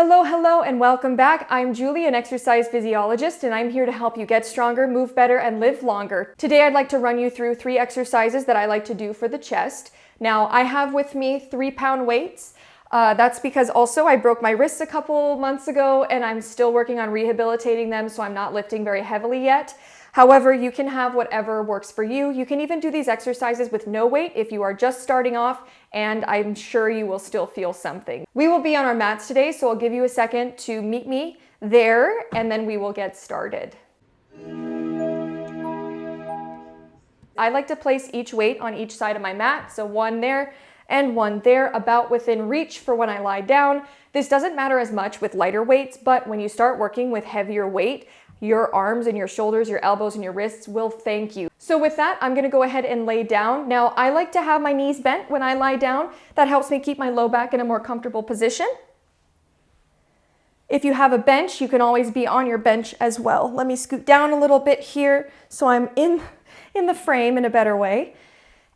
Hello, and welcome back. I'm Julie, an exercise physiologist, and I'm here to help you get stronger, move better, and live longer. Today, I'd like to run you through 3 exercises that I like to do for the chest. Now, I have with me 3-pound weights. That's because also I broke my wrists a couple months ago, and I'm still working on rehabilitating them, so I'm not lifting very heavily yet. However, you can have whatever works for you. You can even do these exercises with no weight if you are just starting off, and I'm sure you will still feel something. We will be on our mats today, so I'll give you a second to meet me there, and then we will get started. I like to place each weight on each side of my mat, so one there and one there, about within reach for when I lie down. This doesn't matter as much with lighter weights, but when you start working with heavier weight, your arms and your shoulders, your elbows and your wrists will thank you. So with that, I'm gonna go ahead and lay down. Now, I like to have my knees bent when I lie down. That helps me keep my low back in a more comfortable position. If you have a bench, you can always be on your bench as well. Let me scoot down a little bit here so I'm in the frame in a better way.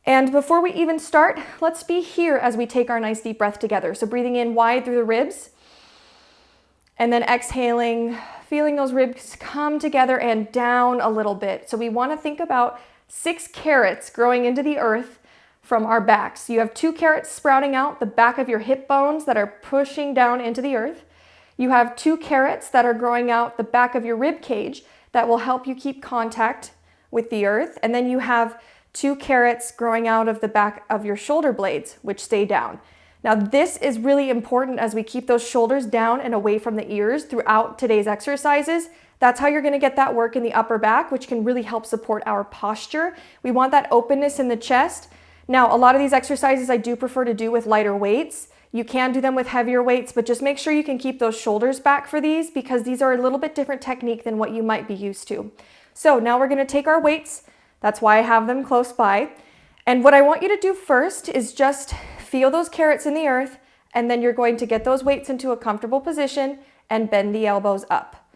And before we even start, let's be here as we take our nice deep breath together. So breathing in wide through the ribs, and then exhaling, feeling those ribs come together and down a little bit. So we want to think about 6 carrots growing into the earth from our backs. You have 2 carrots sprouting out the back of your hip bones that are pushing down into the earth. You have 2 carrots that are growing out the back of your rib cage that will help you keep contact with the earth. And then you have 2 carrots growing out of the back of your shoulder blades, which stay down. Now, this is really important as we keep those shoulders down and away from the ears throughout today's exercises. That's how you're going to get that work in the upper back, which can really help support our posture. We want that openness in the chest. Now, a lot of these exercises I do prefer to do with lighter weights. You can do them with heavier weights, but just make sure you can keep those shoulders back for these because these are a little bit different technique than what you might be used to. So now we're going to take our weights. That's why I have them close by. And what I want you to do first is just feel those carrots in the earth, and then you're going to get those weights into a comfortable position and bend the elbows up.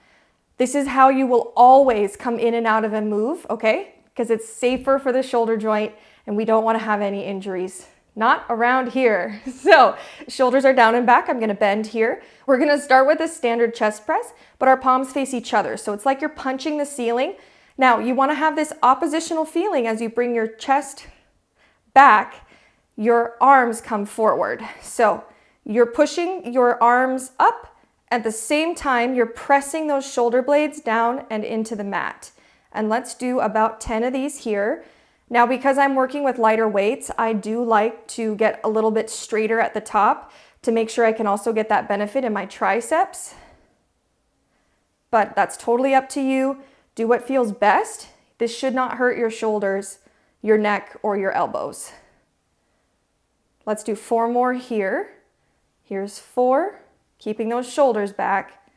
This is how you will always come in and out of a move, okay? Because it's safer for the shoulder joint, and we don't want to have any injuries. Not around here. So shoulders are down and back. I'm going to bend here. We're going to start with a standard chest press, but our palms face each other. So it's like you're punching the ceiling. Now, you want to have this oppositional feeling as you bring your chest back, your arms come forward. So you're pushing your arms up. At the same time, you're pressing those shoulder blades down and into the mat. And let's do about 10 of these here. Now, because I'm working with lighter weights, I do like to get a little bit straighter at the top to make sure I can also get that benefit in my triceps. But that's totally up to you. Do what feels best. This should not hurt your shoulders, your neck, or your elbows. Let's do 4 more here. Here's 4, keeping those shoulders back.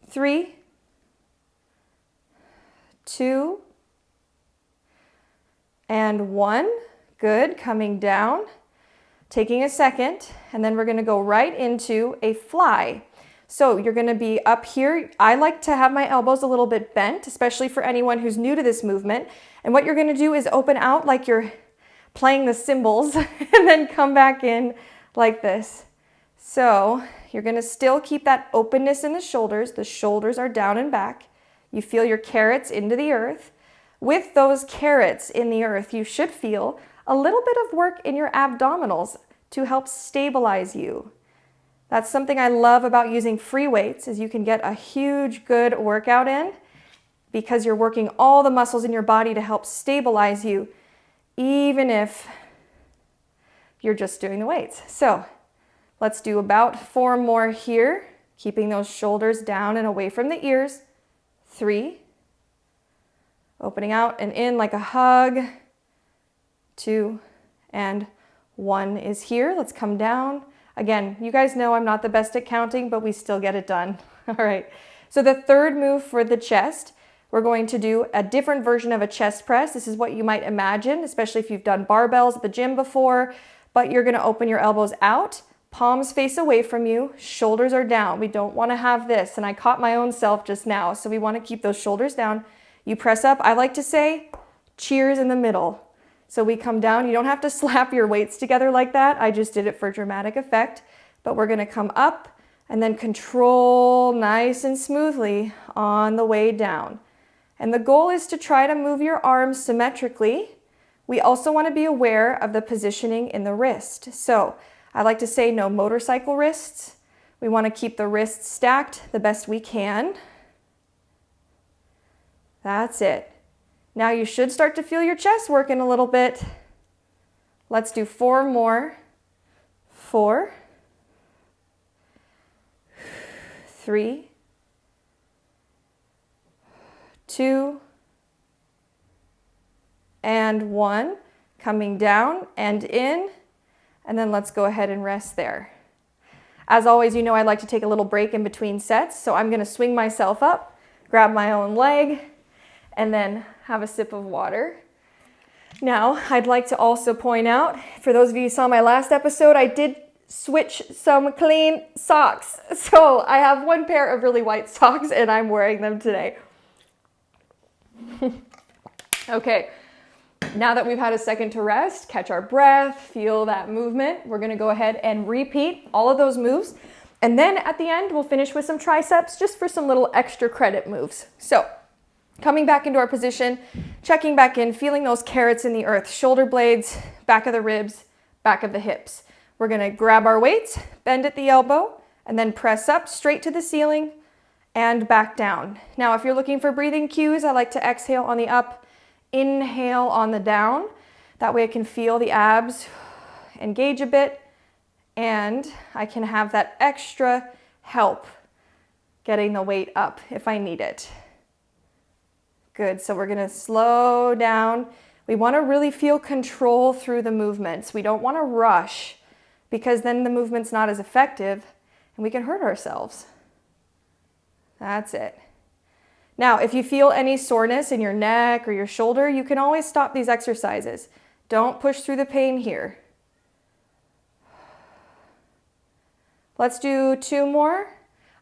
3, 2, and 1. Good, coming down. Taking a second, and then we're gonna go right into a fly. So you're gonna be up here. I like to have my elbows a little bit bent, especially for anyone who's new to this movement. And what you're gonna do is open out like you're playing the cymbals and then come back in like this. So you're gonna still keep that openness in the shoulders. The shoulders are down and back. You feel your carrots into the earth. With those carrots in the earth, you should feel a little bit of work in your abdominals to help stabilize you. That's something I love about using free weights is you can get a huge good workout in because you're working all the muscles in your body to help stabilize you, even if you're just doing the weights. So let's do about 4 more here, keeping those shoulders down and away from the ears. 3, opening out and in like a hug. 2, and 1 is here. Let's come down. Again, you guys know I'm not the best at counting, but we still get it done. All right. So the third move for the chest, we're going to do a different version of a chest press. This is what you might imagine, especially if you've done barbells at the gym before, but you're going to open your elbows out, palms face away from you, shoulders are down. We don't want to have this. And I caught my own self just now. So we want to keep those shoulders down. You press up. I like to say cheers in the middle. So we come down. You don't have to slap your weights together like that. I just did it for dramatic effect. But we're going to come up and then control nice and smoothly on the way down. And the goal is to try to move your arms symmetrically. We also want to be aware of the positioning in the wrist. So I like to say no motorcycle wrists. We want to keep the wrists stacked the best we can. That's it. Now you should start to feel your chest working a little bit. Let's do 4 more. 4, 3, 2, and 1. Coming down and in, and then let's go ahead and rest there. As always, you know I like to take a little break in between sets, so I'm going to swing myself up, grab my own leg, and then have a sip of water. Now, I'd like to also point out, for those of you who saw my last episode, I did switch some clean socks. So I have 1 pair of really white socks and I'm wearing them today. Okay, now that we've had a second to rest, catch our breath, feel that movement, we're gonna go ahead and repeat all of those moves. And then at the end, we'll finish with some triceps just for some little extra credit moves. So, coming back into our position, checking back in, feeling those carrots in the earth, shoulder blades, back of the ribs, back of the hips. We're gonna grab our weights, bend at the elbow, and then press up straight to the ceiling and back down. Now, if you're looking for breathing cues, I like to exhale on the up, inhale on the down. That way I can feel the abs engage a bit, and I can have that extra help getting the weight up if I need it. Good, so we're gonna slow down. We wanna really feel control through the movements. We don't wanna rush because then the movement's not as effective and we can hurt ourselves. That's it. Now, if you feel any soreness in your neck or your shoulder, you can always stop these exercises. Don't push through the pain here. Let's do 2 more.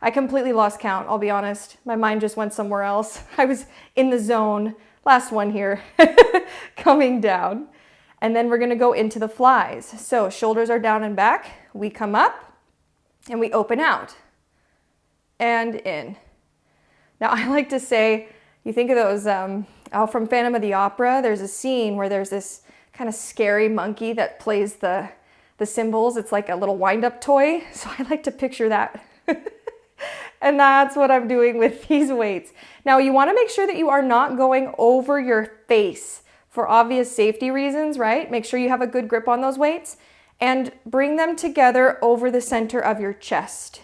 I completely lost count, I'll be honest. My mind just went somewhere else. I was in the zone. Last one here, coming down. And then we're gonna go into the flies. So shoulders are down and back. We come up and we open out and in. Now I like to say, you think of those, from Phantom of the Opera, there's a scene where there's this kind of scary monkey that plays the cymbals. It's like a little wind-up toy. So I like to picture that. And that's what I'm doing with these weights. Now you want to make sure that you are not going over your face for obvious safety reasons, right? Make sure you have a good grip on those weights and bring them together over the center of your chest.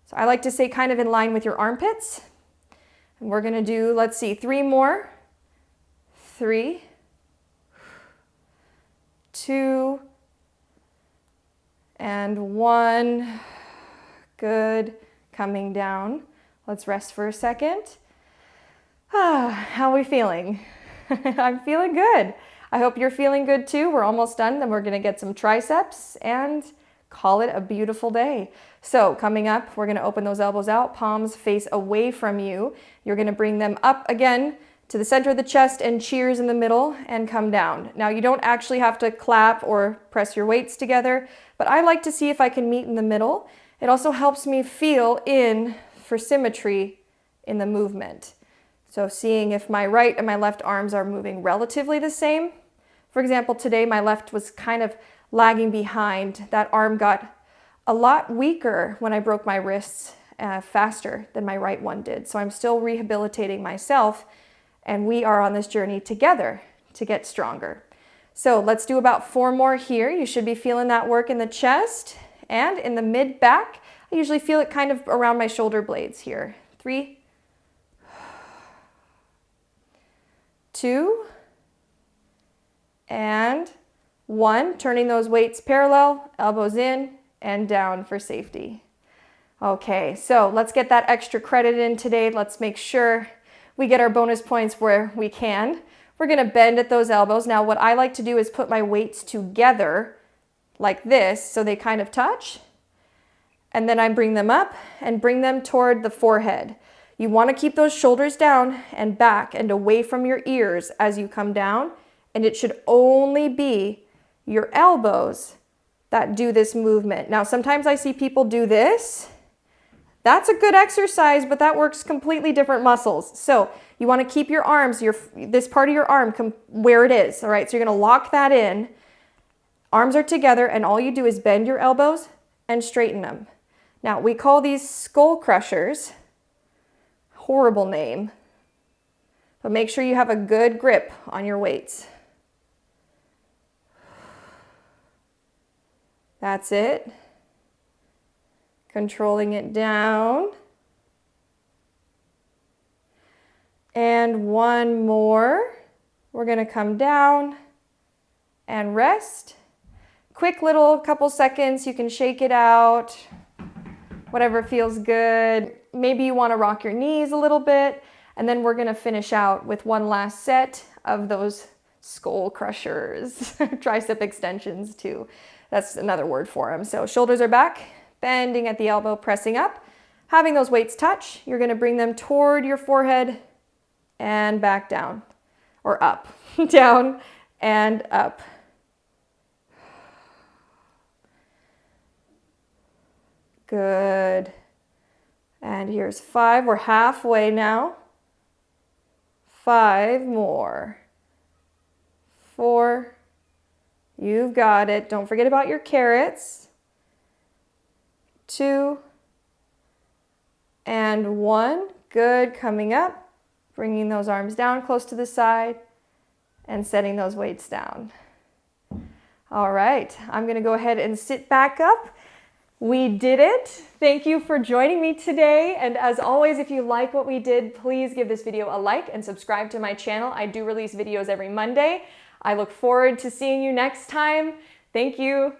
So I like to say kind of in line with your armpits. And we're going to do, let's see, 3 more. 3, 2, and 1. Good. Coming down. Let's rest for a second. How are we feeling? I'm feeling good. I hope you're feeling good too. We're almost done. Then we're going to get some triceps and call it a beautiful day. So coming up, we're going to open those elbows out, palms face away from you. You're going to bring them up again to the center of the chest and cheers in the middle and come down. Now you don't actually have to clap or press your weights together, but I like to see if I can meet in the middle. It also helps me feel in for symmetry in the movement. So seeing if my right and my left arms are moving relatively the same. For example, today my left was kind of lagging behind. That arm got a lot weaker when I broke my wrists faster than my right one did. So I'm still rehabilitating myself, and we are on this journey together to get stronger. So let's do about 4 more here. You should be feeling that work in the chest and in the mid back. I usually feel it kind of around my shoulder blades here. 3, 2, and 1. Turning those weights parallel, elbows in and down for safety. Okay, so let's get that extra credit in today. Let's make sure we get our bonus points where we can. We're gonna bend at those elbows. Now what I like to do is put my weights together like this so they kind of touch. And then I bring them up and bring them toward the forehead. You want to keep those shoulders down and back and away from your ears as you come down. And it should only be your elbows that do this movement. Now, sometimes I see people do this That's a good exercise, but that works completely different muscles. So you want to keep your arms, this part of your arm where it is, all right? So you're going to lock that in. Arms are together, and all you do is bend your elbows and straighten them. Now, we call these skull crushers. Horrible name. But make sure you have a good grip on your weights. That's it. Controlling it down. And one more. We're going to come down and rest. Quick little couple seconds. You can shake it out. Whatever feels good. Maybe you want to rock your knees a little bit. And then we're going to finish out with one last set of those skull crushers. Tricep extensions too. That's another word for them. So shoulders are back, bending at the elbow, pressing up. Having those weights touch, you're going to bring them toward your forehead and back down, or up, down and up. Good. And here's 5. We're halfway now. 5 more. 4. You've got it. Don't forget about your carrots. 2. And 1. Good. Coming up. Bringing those arms down close to the side and setting those weights down. All right. I'm going to go ahead and sit back up. We did it. Thank you for joining me today. And as always, if you like what we did, please give this video a like and subscribe to my channel. I do release videos every Monday. I look forward to seeing you next time. Thank you.